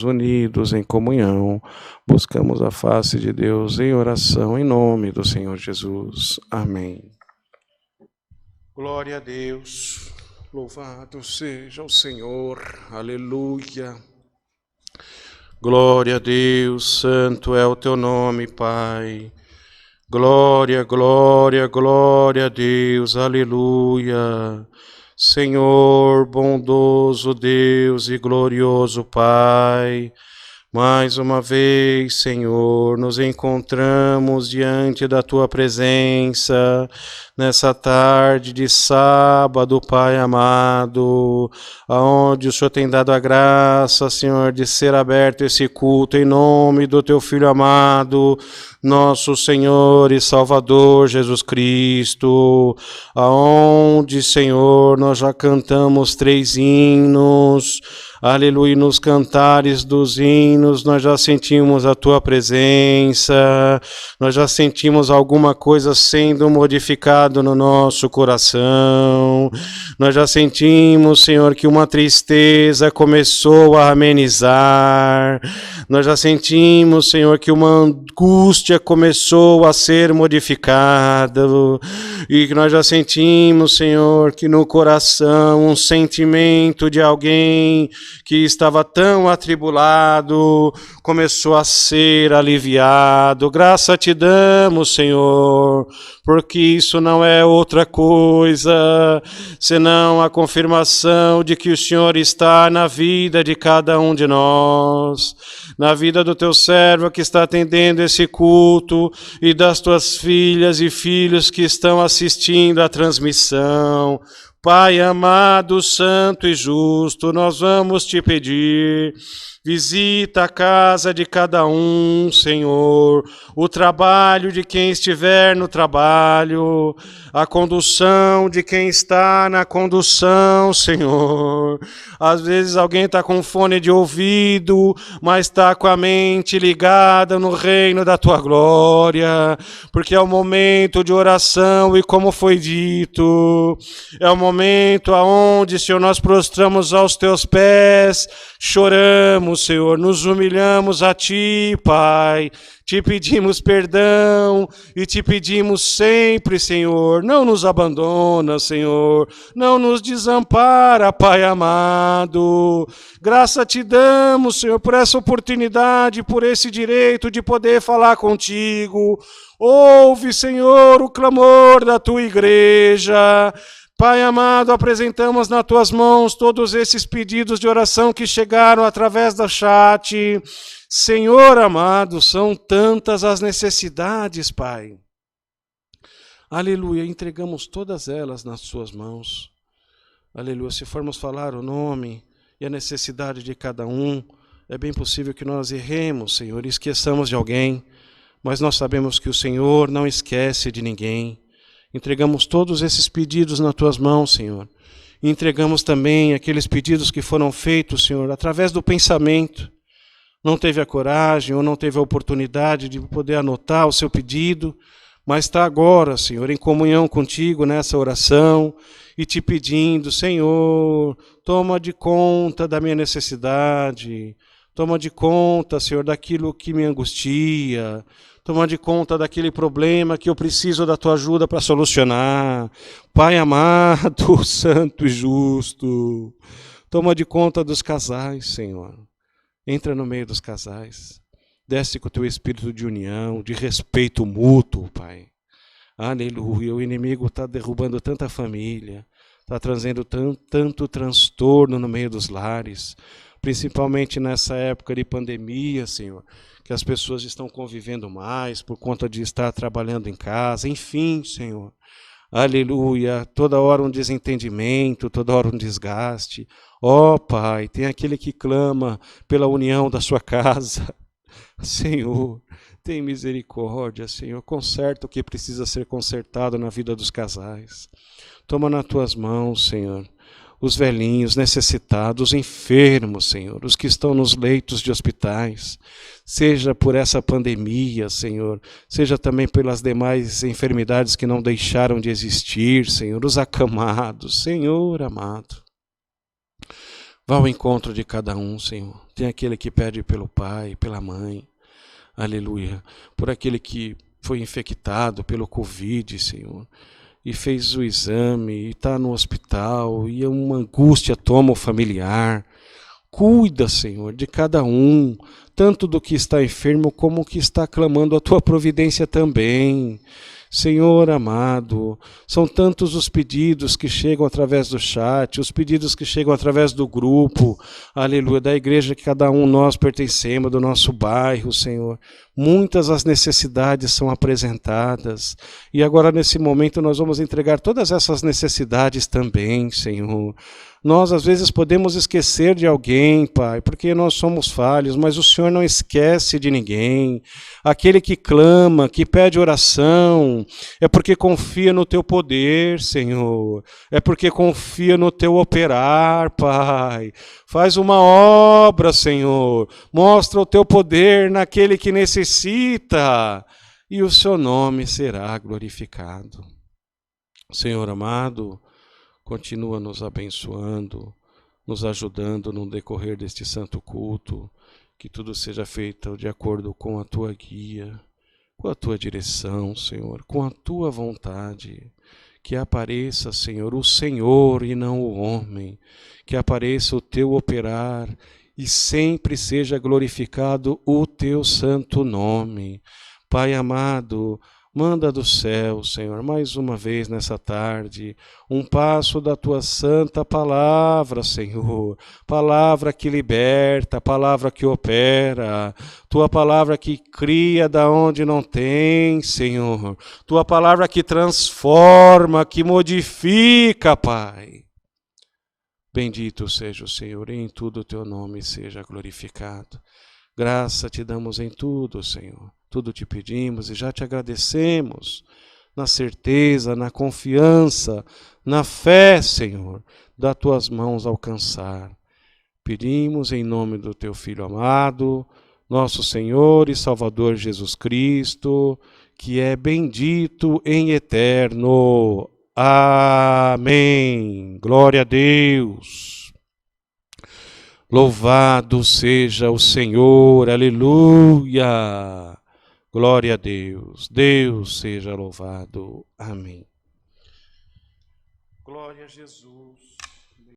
unidos em comunhão, buscamos a face de Deus em oração, em nome do Senhor Jesus. Amém. Glória a Deus, louvado seja o Senhor, aleluia. Glória a Deus, santo é o teu nome, Pai. Glória, glória, glória a Deus, aleluia. Senhor, bondoso Deus e glorioso Pai, mais uma vez, Senhor, nos encontramos diante da Tua presença, nessa tarde de sábado, Pai amado, aonde o Senhor tem dado a graça, Senhor, de ser aberto esse culto em nome do Teu Filho amado, nosso Senhor e Salvador Jesus Cristo, aonde, Senhor, nós já cantamos 3 hinos, aleluia, nos cantares dos hinos, nós já sentimos a Tua presença, nós já sentimos alguma coisa sendo modificada no nosso coração, nós já sentimos, Senhor, que uma tristeza começou a amenizar, nós já sentimos, Senhor, que uma angústia começou a ser modificada, e que nós já sentimos, Senhor, que no coração um sentimento de alguém que estava tão atribulado começou a ser aliviado. Graça te damos, Senhor, porque isso não é outra coisa senão a confirmação de que o Senhor está na vida de cada um de nós, na vida do teu servo que está atendendo esse culto e das tuas filhas e filhos que estão assistindo a transmissão. Pai amado, santo e justo, nós vamos te pedir, visita a casa de cada um, Senhor, o trabalho de quem estiver no trabalho, a condução de quem está na condução, Senhor. Às vezes alguém está com fone de ouvido, mas está com a mente ligada no reino da Tua glória, porque é o momento de oração e, como foi dito, é o momento aonde, Senhor, nós prostramos aos Teus pés, choramos, Senhor, nos humilhamos a Ti, Pai, te pedimos perdão e te pedimos sempre, Senhor, não nos abandona, Senhor, não nos desampara, Pai amado. Graça te damos, Senhor, por essa oportunidade, por esse direito de poder falar contigo. Ouve, Senhor, o clamor da Tua igreja. Pai amado, apresentamos nas Tuas mãos todos esses pedidos de oração que chegaram através do chat. Senhor amado, são tantas as necessidades, Pai. Aleluia, entregamos todas elas nas Suas mãos. Aleluia, se formos falar o nome e a necessidade de cada um, é bem possível que nós erremos, Senhor, e esqueçamos de alguém, mas nós sabemos que o Senhor não esquece de ninguém. Entregamos todos esses pedidos nas Tuas mãos, Senhor. E entregamos também aqueles pedidos que foram feitos, Senhor, através do pensamento. Não teve a coragem ou não teve a oportunidade de poder anotar o seu pedido, mas está agora, Senhor, em comunhão contigo nessa oração e te pedindo, Senhor, toma de conta da minha necessidade, toma de conta, Senhor, daquilo que me angustia, toma de conta daquele problema que eu preciso da Tua ajuda para solucionar. Pai amado, santo e justo, toma de conta dos casais, Senhor. Entra no meio dos casais. Desce com o Teu espírito de união, de respeito mútuo, Pai. Aleluia. O inimigo está derrubando tanta família, está trazendo tanto transtorno no meio dos lares, principalmente nessa época de pandemia, Senhor, que as pessoas estão convivendo mais por conta de estar trabalhando em casa, enfim, Senhor. Aleluia, toda hora um desentendimento, toda hora um desgaste. Ó Pai, tem aquele que clama pela união da sua casa. Senhor, tem misericórdia, Senhor, conserta o que precisa ser consertado na vida dos casais. Toma nas Tuas mãos, Senhor, os velhinhos, necessitados, os enfermos, Senhor, os que estão nos leitos de hospitais, seja por essa pandemia, Senhor, seja também pelas demais enfermidades que não deixaram de existir, Senhor, os acamados, Senhor amado. Vá ao encontro de cada um, Senhor. Tem aquele que pede pelo pai, pela mãe, aleluia. Por aquele que foi infectado pelo Covid, Senhor, e fez o exame, e está no hospital, e uma angústia toma o familiar. Cuida, Senhor, de cada um, tanto do que está enfermo como o que está clamando a tua providência também. Senhor amado, são tantos os pedidos que chegam através do chat, os pedidos que chegam através do grupo, aleluia, da igreja que cada um nós pertencemos, do nosso bairro, Senhor. Muitas as necessidades são apresentadas, e agora nesse momento nós vamos entregar todas essas necessidades também, Senhor. Nós às vezes podemos esquecer de alguém, Pai, porque nós somos falhos, mas o Senhor não esquece de ninguém. Aquele que clama, que pede oração, é porque confia no teu poder, Senhor. É porque confia no teu operar, Pai. Faz uma obra, Senhor. Mostra o teu poder naquele que necessita, e o seu nome será glorificado. Senhor amado, continua nos abençoando, nos ajudando no decorrer deste santo culto, que tudo seja feito de acordo com a tua guia, com a tua direção, Senhor, com a tua vontade. Que apareça, Senhor, o Senhor e não o homem, que apareça o teu operar e sempre seja glorificado o teu santo nome. Pai amado, manda do céu, Senhor, mais uma vez nessa tarde, um passo da tua santa palavra, Senhor. Palavra que liberta, palavra que opera, tua palavra que cria da onde não tem, Senhor. Tua palavra que transforma, que modifica, Pai. Bendito seja o Senhor, e em tudo o teu nome seja glorificado. Graça te damos em tudo, Senhor. Tudo te pedimos e já te agradecemos, na certeza, na confiança, na fé, Senhor, das tuas mãos alcançar. Pedimos em nome do teu Filho amado, nosso Senhor e Salvador Jesus Cristo, que é bendito em eterno. Amém. Glória a Deus. Louvado seja o Senhor, aleluia. Glória a Deus, Deus seja louvado. Amém. Glória a Jesus.